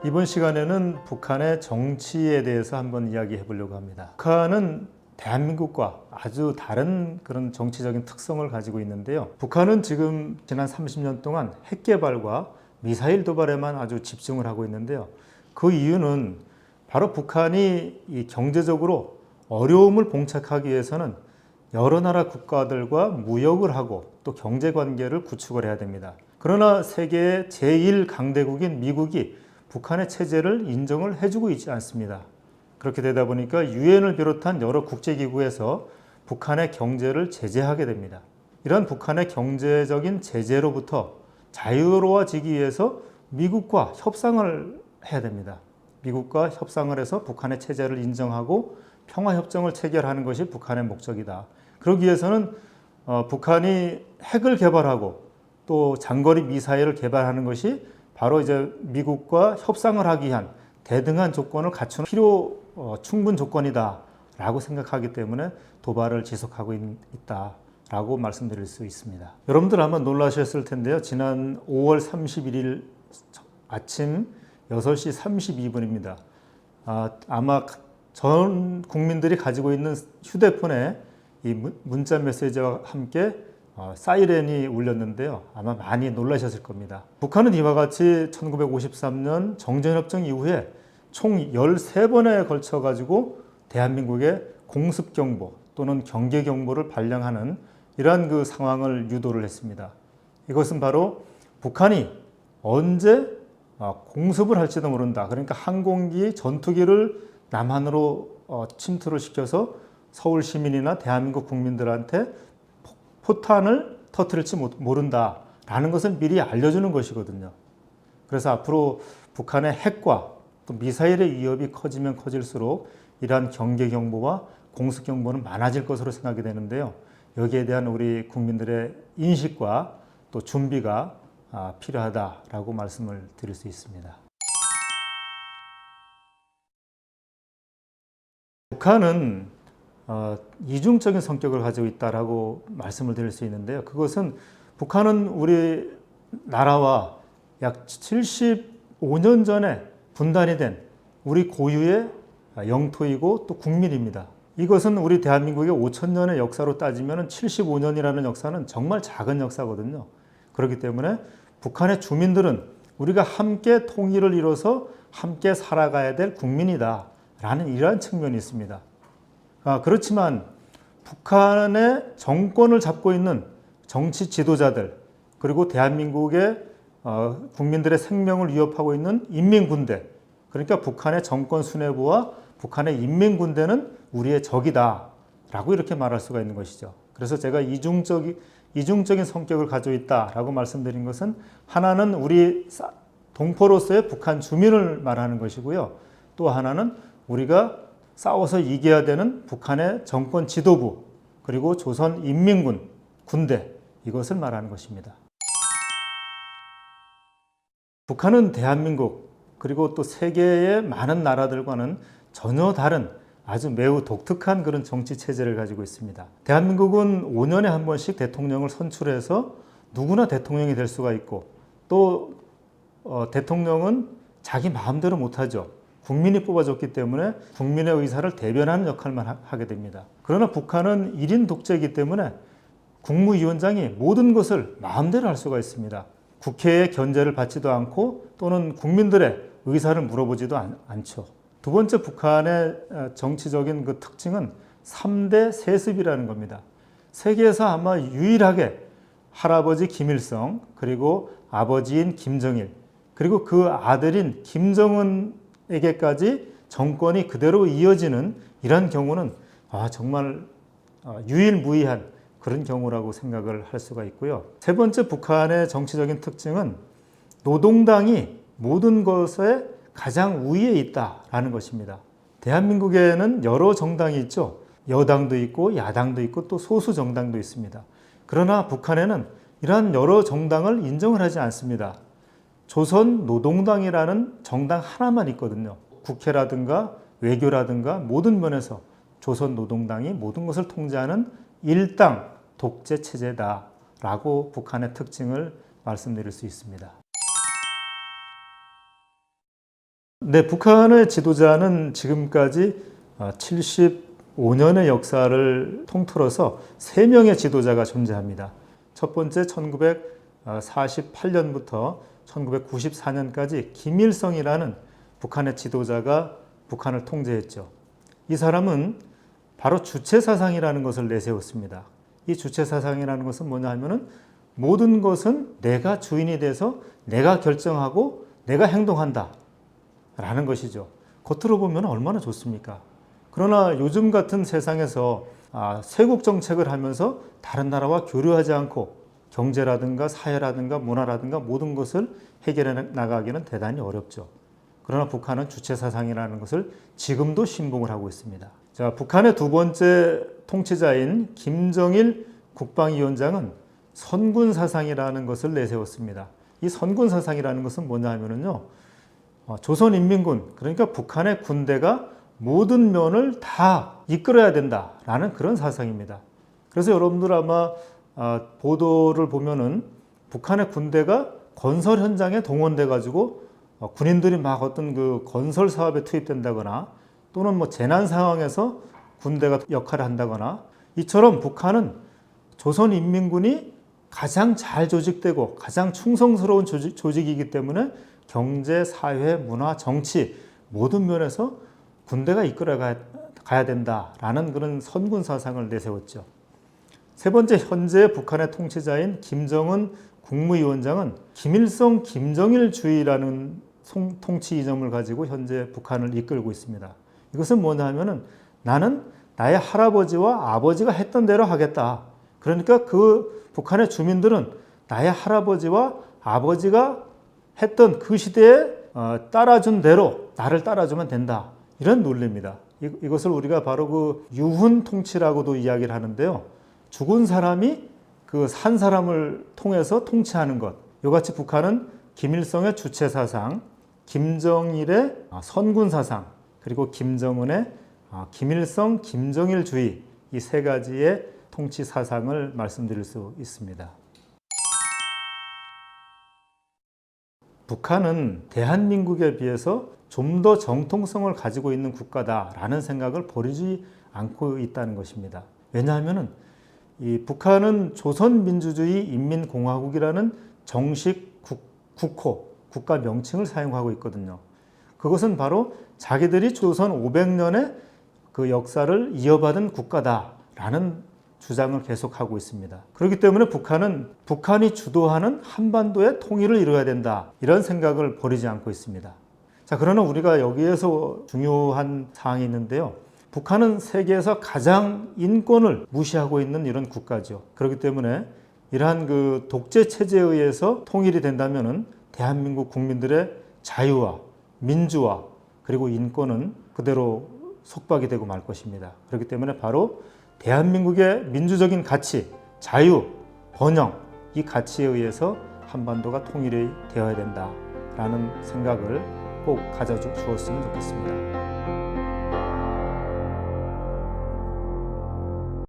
이번 시간에는 북한의 정치에 대해서 한번 이야기해 보려고 합니다. 북한은 대한민국과 아주 다른 그런 정치적인 특성을 가지고 있는데요. 북한은 지금 지난 30년 동안 핵 개발과 미사일 도발에만 아주 집중을 하고 있는데요. 그 이유는 바로 북한이 이 경제적으로 어려움을 봉착하기 위해서는 여러 나라 국가들과 무역을 하고 또 경제 관계를 구축을 해야 됩니다. 그러나 세계의 제1강대국인 미국이 북한의 체제를 인정을 해주고 있지 않습니다. 그렇게 되다 보니까 유엔을 비롯한 여러 국제기구에서 북한의 경제를 제재하게 됩니다. 이런 북한의 경제적인 제재로부터 자유로워지기 위해서 미국과 협상을 해야 됩니다. 미국과 협상을 해서 북한의 체제를 인정하고 평화협정을 체결하는 것이 북한의 목적이다. 그러기 위해서는 북한이 핵을 개발하고 또 장거리 미사일을 개발하는 것이 바로 이제 미국과 협상을 하기 위한 대등한 조건을 갖추는 충분 조건이다라고 생각하기 때문에 도발을 지속하고 있다라고 말씀드릴 수 있습니다. 여러분들 아마 놀라셨을 텐데요. 지난 5월 31일 아침 6시 32분입니다. 아마 전 국민들이 가지고 있는 휴대폰에 이 문자 메시지와 함께 사이렌이 울렸는데요. 아마 많이 놀라셨을 겁니다. 북한은 이와 같이 1953년 정전협정 이후에 총 13번에 걸쳐 가지고 대한민국에 공습경보 또는 경계경보를 발령하는 이러한 그 상황을 유도를 했습니다. 이것은 바로 북한이 언제 공습을 할지도 모른다. 그러니까 항공기, 전투기를 남한으로 침투를 시켜서 서울 시민이나 대한민국 국민들한테 포탄을 터뜨릴지 모른다라는 것을 미리 알려주는 것이거든요. 그래서 앞으로 북한의 핵과 또 미사일의 위협이 커지면 커질수록 이러한 경계경보와 공습경보는 많아질 것으로 생각이 되는데요. 여기에 대한 우리 국민들의 인식과 또 준비가 필요하다라고 말씀을 드릴 수 있습니다. 북한은 이중적인 성격을 가지고 있다라고 말씀을 드릴 수 있는데요. 그것은 북한은 우리 나라와 약 75년 전에 분단이 된 우리 고유의 영토이고 또 국민입니다. 이것은 우리 대한민국의 5,000년의 역사로 따지면 75년이라는 역사는 정말 작은 역사거든요. 그렇기 때문에 북한의 주민들은 우리가 함께 통일을 이뤄서 함께 살아가야 될 국민이다라는 이러한 측면이 있습니다. 그렇지만 북한의 정권을 잡고 있는 정치 지도자들 그리고 대한민국의 국민들의 생명을 위협하고 있는 인민군대, 그러니까 북한의 정권 수뇌부와 북한의 인민군대는 우리의 적이다라고 이렇게 말할 수가 있는 것이죠. 그래서 제가 이중적인 성격을 가지고 있다라고 말씀드린 것은 하나는 우리 동포로서의 북한 주민을 말하는 것이고요. 또 하나는 우리가 싸워서 이겨야 되는 북한의 정권 지도부 그리고 조선인민군 군대 이것을 말하는 것입니다. 북한은 대한민국 그리고 또 세계의 많은 나라들과는 전혀 다른 아주 매우 독특한 그런 정치 체제를 가지고 있습니다. 대한민국은 5년에 한 번씩 대통령을 선출해서 누구나 대통령이 될 수가 있고 또 대통령은 자기 마음대로 못하죠. 국민이 뽑아줬기 때문에 국민의 의사를 대변하는 역할만 하게 됩니다. 그러나 북한은 1인 독재이기 때문에 국무위원장이 모든 것을 마음대로 할 수가 있습니다. 국회의 견제를 받지도 않고 또는 국민들의 의사를 물어보지도 않죠. 두 번째 북한의 정치적인 그 특징은 3대 세습이라는 겁니다. 세계에서 아마 유일하게 할아버지 김일성 그리고 아버지인 김정일 그리고 그 아들인 김정은에게까지 정권이 그대로 이어지는 이런 경우는 정말 유일무이한 그런 경우라고 생각을 할 수가 있고요. 세 번째 북한의 정치적인 특징은 노동당이 모든 것에 가장 우위에 있다라는 것입니다. 대한민국에는 여러 정당이 있죠. 여당도 있고 야당도 있고 또 소수 정당도 있습니다. 그러나 북한에는 이러한 여러 정당을 인정을 하지 않습니다. 조선노동당이라는 정당 하나만 있거든요. 국회라든가 외교라든가 모든 면에서 조선노동당이 모든 것을 통제하는 일당 독재 체제다라고 북한의 특징을 말씀드릴 수 있습니다. 네, 북한의 지도자는 지금까지 75년의 역사를 통틀어서 3명의 지도자가 존재합니다. 첫 번째 1948년부터 1994년까지 김일성이라는 북한의 지도자가 북한을 통제했죠. 이 사람은 바로 주체사상이라는 것을 내세웠습니다. 이 주체사상이라는 것은 뭐냐 하면은 모든 것은 내가 주인이 돼서 내가 결정하고 내가 행동한다 라는 것이죠. 겉으로 보면 얼마나 좋습니까? 그러나 요즘 같은 세상에서 세국 정책을 하면서 다른 나라와 교류하지 않고 경제라든가 사회라든가 문화라든가 모든 것을 해결해 나가기는 대단히 어렵죠. 그러나 북한은 주체사상이라는 것을 지금도 신봉을 하고 있습니다. 자, 북한의 두 번째 통치자인 김정일 국방위원장은 선군사상이라는 것을 내세웠습니다. 이 선군사상이라는 것은 뭐냐 하면요, 조선인민군, 그러니까 북한의 군대가 모든 면을 다 이끌어야 된다라는 그런 사상입니다. 그래서 여러분들 아마 보도를 보면은 북한의 군대가 건설 현장에 동원돼 가지고 군인들이 막 어떤 그 건설 사업에 투입된다거나 또는 뭐 재난 상황에서 군대가 역할을 한다거나, 이처럼 북한은 조선인민군이 가장 잘 조직되고 가장 충성스러운 조직이기 때문에 경제, 사회, 문화, 정치 모든 면에서 군대가 이끌어 가야 된다라는 그런 선군 사상을 내세웠죠. 세 번째, 현재 북한의 통치자인 김정은 국무위원장은 김일성, 김정일주의라는 통치 이념을 가지고 현재 북한을 이끌고 있습니다. 이것은 뭐냐 하면은 나는 나의 할아버지와 아버지가 했던 대로 하겠다. 그러니까 그 북한의 주민들은 나의 할아버지와 아버지가 했던 그 시대에 따라준 대로 나를 따라주면 된다. 이런 논리입니다. 이것을 우리가 바로 그 유훈 통치라고도 이야기를 하는데요. 죽은 사람이 그 산 사람을 통해서 통치하는 것. 이같이 북한은 김일성의 주체사상, 김정일의 선군사상, 그리고 김정은의 김일성, 김정일주의, 이 세 가지의 통치 사상을 말씀드릴 수 있습니다. 북한은 대한민국에 비해서 좀 더 정통성을 가지고 있는 국가다라는 생각을 버리지 않고 있다는 것입니다. 왜냐하면 이 북한은 조선민주주의 인민공화국이라는 정식 국호, 국가 명칭을 사용하고 있거든요. 그것은 바로 자기들이 조선 500년의 그 역사를 이어받은 국가다라는 주장을 계속하고 있습니다. 그렇기 때문에 북한은 북한이 주도하는 한반도의 통일을 이루어야 된다, 이런 생각을 버리지 않고 있습니다. 자, 그러나 우리가 여기에서 중요한 사항이 있는데요. 북한은 세계에서 가장 인권을 무시하고 있는 이런 국가죠. 그렇기 때문에 이러한 그 독재 체제에 의해서 통일이 된다면은 대한민국 국민들의 자유와 민주와 그리고 인권은 그대로 속박이 되고 말 것입니다. 그렇기 때문에 바로 대한민국의 민주적인 가치, 자유, 번영, 이 가치에 의해서 한반도가 통일이 되어야 된다라는 생각을 꼭 가져주었으면 좋겠습니다.